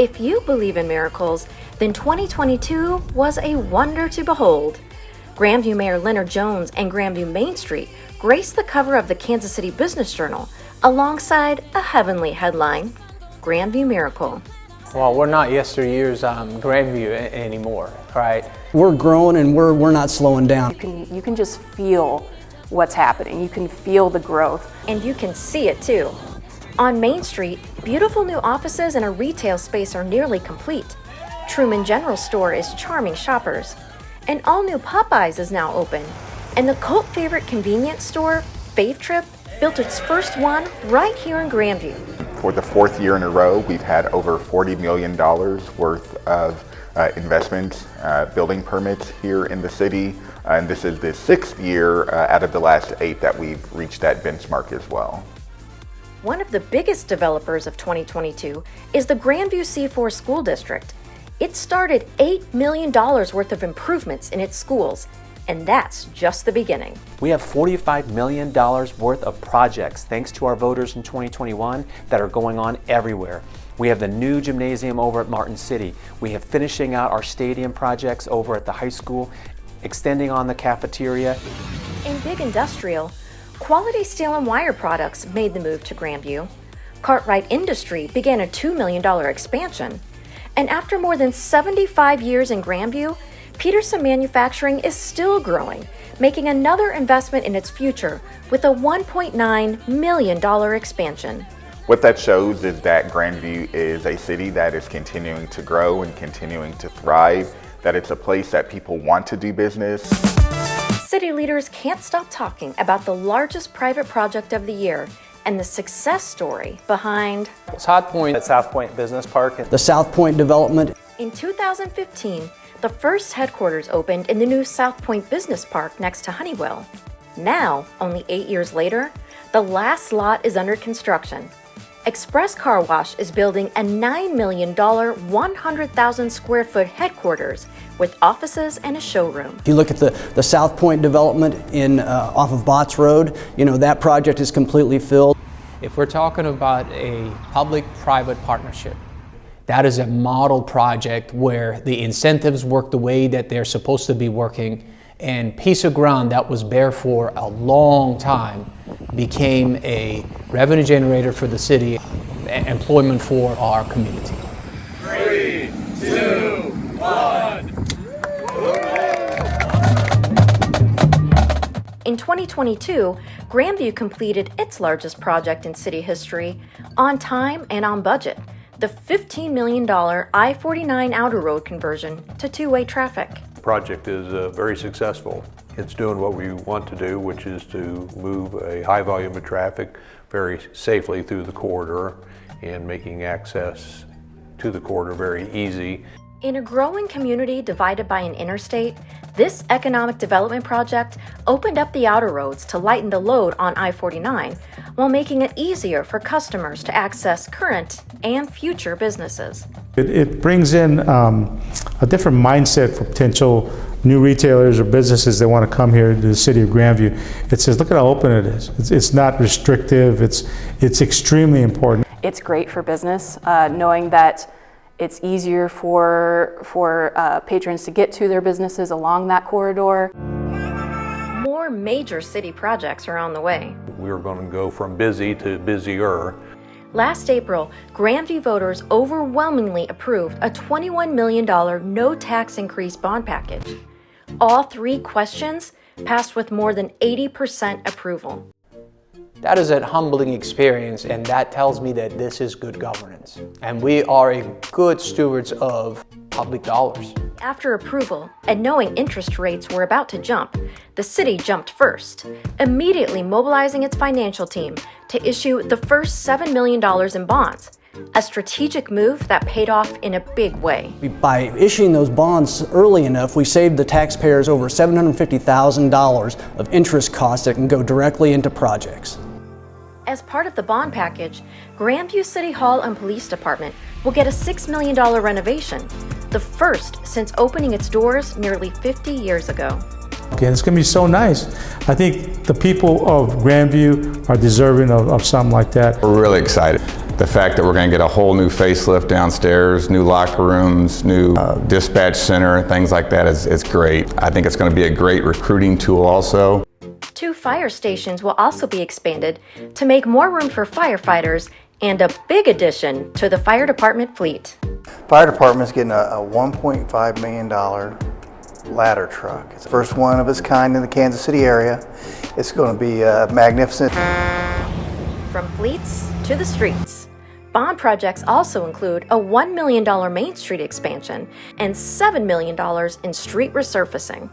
If you believe in miracles, then 2022 was a wonder to behold. Grandview Mayor Leonard Jones and Grandview Main Street graced the cover of the Kansas City Business Journal alongside a heavenly headline, Grandview Miracle. Well, we're not yesteryear's Grandview anymore, right? We're growing and we're not slowing down. You can just feel what's happening. You can feel the growth. And you can see it too. On Main Street, beautiful new offices and a retail space are nearly complete. Truman General Store is charming shoppers. An all-new Popeyes is now open. And the cult favorite convenience store, Fave Trip, built its first one right here in Grandview. For the fourth year in a row, we've had over $40 million worth of investments, building permits here in the city. And this is the sixth year out of the last 8 that we've reached that benchmark as well. One of the biggest developers of 2022 is the Grandview C4 School District. It started $8 million worth of improvements in its schools, and that's just the beginning. We have $45 million worth of projects, thanks to our voters in 2021, that are going on everywhere. We have the new gymnasium over at Martin City. We have finishing out our stadium projects over at the high school, extending on the cafeteria. In big industrial, Quality Steel and Wire Products made the move to Grandview. Cartwright Industry began a $2 million expansion. And after more than 75 years in Grandview, Peterson Manufacturing is still growing, making another investment in its future with a $1.9 million expansion. What that shows is that Grandview is a city that is continuing to grow and continuing to thrive, that it's a place that people want to do business. City leaders can't stop talking about the largest private project of the year and the success story behind South Point at South Point Business Park. The South Point development. In 2015, the first headquarters opened in the new South Point Business Park next to Honeywell. Now, only 8 years later, the last lot is under construction. Express Car Wash is building a $9 million, 100,000 square foot headquarters with offices and a showroom. If you look at the South Point development off of Botts Road, that project is completely filled. If we're talking about a public-private partnership, that is a model project where the incentives work the way that they're supposed to be working, and piece of ground that was bare for a long time became a revenue generator for the city, employment for our community. 3, 2, 1. In 2022, Grandview completed its largest project in city history on time and on budget, the $15 million I-49 outer road conversion to two-way traffic. The project is very successful. It's doing what we want to do, which is to move a high volume of traffic very safely through the corridor and making access to the corridor very easy. In a growing community divided by an interstate, this economic development project opened up the outer roads to lighten the load on I-49 while making it easier for customers to access current and future businesses. It brings in a different mindset for potential new retailers or businesses that want to come here to the city of Grandview. It says, look at how open it is. It's not restrictive. It's extremely important. It's great for business, knowing that it's easier for patrons to get to their businesses along that corridor. More major city projects are on the way. We're going to go from busy to busier. Last April, Grandview voters overwhelmingly approved a $21 million no tax increase bond package. All 3 questions passed with more than 80% approval. That is a humbling experience, and that tells me that this is good governance. And we are a good stewards of public dollars. After approval, and knowing interest rates were about to jump, the city jumped first, immediately mobilizing its financial team to issue the first $7 million in bonds, a strategic move that paid off in a big way. By issuing those bonds early enough, we saved the taxpayers over $750,000 of interest costs that can go directly into projects. As part of the bond package, Grandview City Hall and Police Department will get a $6 million renovation, the first since opening its doors nearly 50 years ago. Okay, it's going to be so nice. I think the people of Grandview are deserving of something like that. We're really excited. The fact that we're going to get a whole new facelift downstairs, new locker rooms, new dispatch center, things like that is great. I think it's going to be a great recruiting tool also. 2 fire stations will also be expanded to make more room for firefighters and a big addition to the fire department fleet. Fire department's getting a $1.5 million ladder truck. It's the first one of its kind in the Kansas City area. It's going to be magnificent. From fleets to the streets. Bond projects also include a $1 million Main Street expansion and $7 million in street resurfacing.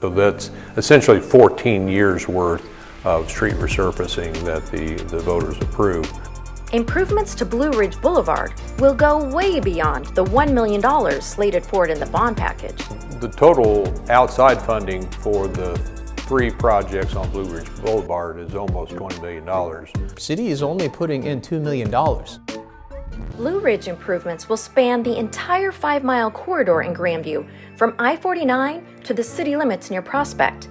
So that's essentially 14 years worth of street resurfacing that the voters approved. Improvements to Blue Ridge Boulevard will go way beyond the $1 million slated for it in the bond package. The total outside funding for the 3 projects on Blue Ridge Boulevard is almost $20 million. City is only putting in $2 million. Blue Ridge improvements will span the entire 5-mile corridor in Grandview from I-49 to the city limits near Prospect.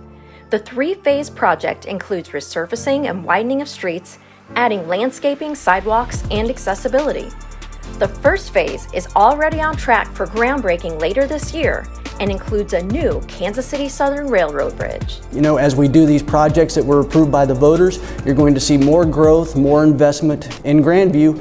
The 3-phase project includes resurfacing and widening of streets, adding landscaping, sidewalks, and accessibility. The first phase is already on track for groundbreaking later this year and includes a new Kansas City Southern Railroad bridge. You know, as we do these projects that were approved by the voters, you're going to see more growth, more investment in Grandview.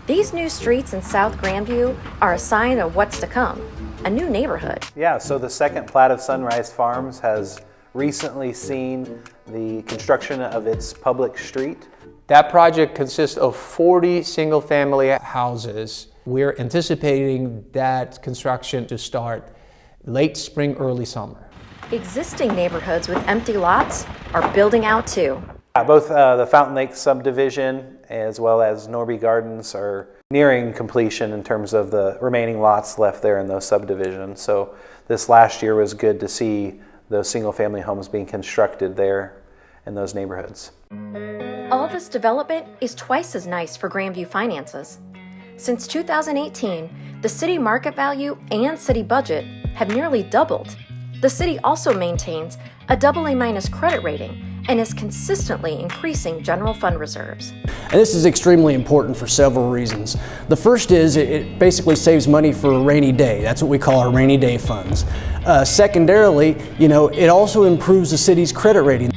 These new streets in South Grandview are a sign of what's to come, a new neighborhood. Yeah, so the second plat of Sunrise Farms has recently seen the construction of its public street. That project consists of 40 single-family houses. We're anticipating that construction to start late spring, early summer. Existing neighborhoods with empty lots are building out too. Both the Fountain Lake subdivision as well as Norby Gardens are nearing completion in terms of the remaining lots left there in those subdivisions. So this last year was good to see those single-family homes being constructed there in those neighborhoods. All this development is twice as nice for Grandview finances. Since 2018, the city market value and city budget have nearly doubled. The city also maintains a AA- credit rating and is consistently increasing general fund reserves. And this is extremely important for several reasons. The first is it basically saves money for a rainy day. That's what we call our rainy day funds. Secondarily, it also improves the city's credit rating.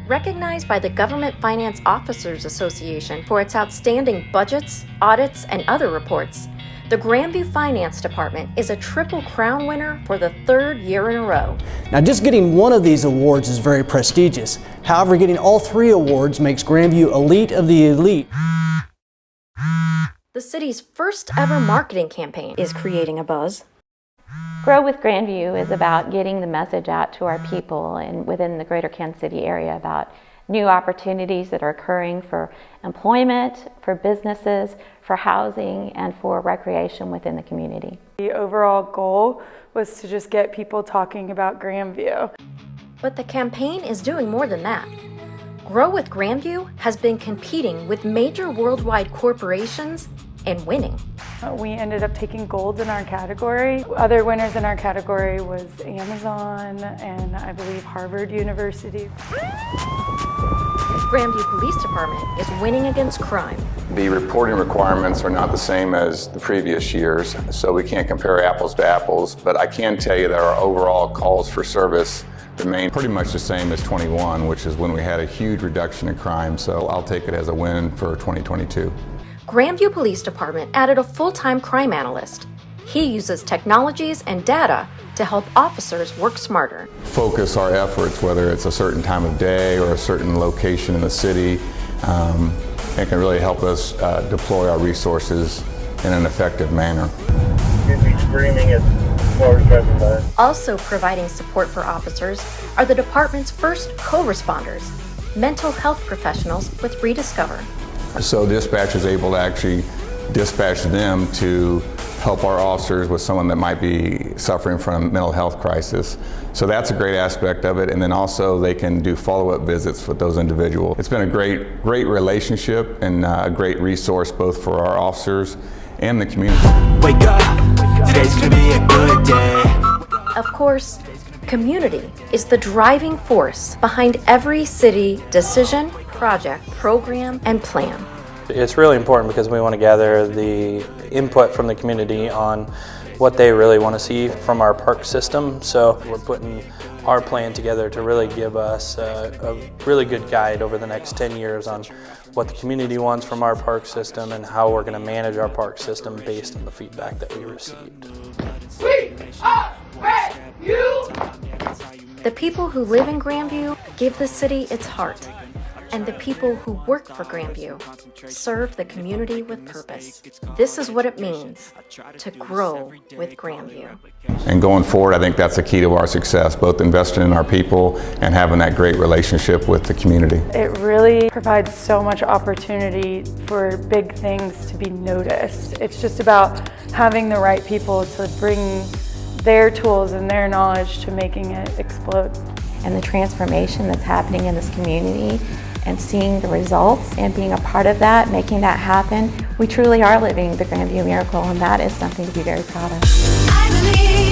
Recognized by the Government Finance Officers Association for its outstanding budgets, audits, and other reports, the Grandview Finance Department is a Triple Crown winner for the 3rd year in a row. Now, just getting one of these awards is very prestigious. However, getting all 3 awards makes Grandview elite of the elite. The city's first ever marketing campaign is creating a buzz. Grow with Grandview is about getting the message out to our people and within the greater Kansas City area about new opportunities that are occurring for employment, for businesses, for housing, and for recreation within the community. The overall goal was to just get people talking about Grandview. But the campaign is doing more than that. Grow with Grandview has been competing with major worldwide corporations and winning. We ended up taking gold in our category. Other winners in our category was Amazon and I believe Harvard University. Grandview Police Department is winning against crime. The reporting requirements are not the same as the previous years, so we can't compare apples to apples, but I can tell you that our overall calls for service remain pretty much the same as 21, which is when we had a huge reduction in crime, so I'll take it as a win for 2022. Grandview Police Department added a full-time crime analyst. He uses technologies and data to help officers work smarter. Focus our efforts, whether it's a certain time of day or a certain location in the city. It can really help us deploy our resources in an effective manner. You'd be screaming at cars driving by. Also providing support for officers are the department's first co-responders, mental health professionals with Rediscover. So dispatch is able to actually dispatch them to help our officers with someone that might be suffering from a mental health crisis. So that's a great aspect of it, and then also they can do follow-up visits with those individuals. It's been a great relationship and a great resource both for our officers and the community. Wake up, today's gonna be a good day. Of course, community is the driving force behind every city decision, project, program, and plan. It's really important because we want to gather the input from the community on what they really want to see from our park system. So we're putting our plan together to really give us a really good guide over the next 10 years on what the community wants from our park system and how we're going to manage our park system based on the feedback that we received. We are Grandview! The people who live in Grandview give the city its heart, and the people who work for Grandview serve the community with purpose. This is what it means to grow with Grandview. And going forward, I think that's the key to our success, both investing in our people and having that great relationship with the community. It really provides so much opportunity for big things to be noticed. It's just about having the right people to bring their tools and their knowledge to making it explode. And the transformation that's happening in this community and seeing the results and being a part of that, making that happen, we truly are living the Grandview miracle, and that is something to be very proud of. I believe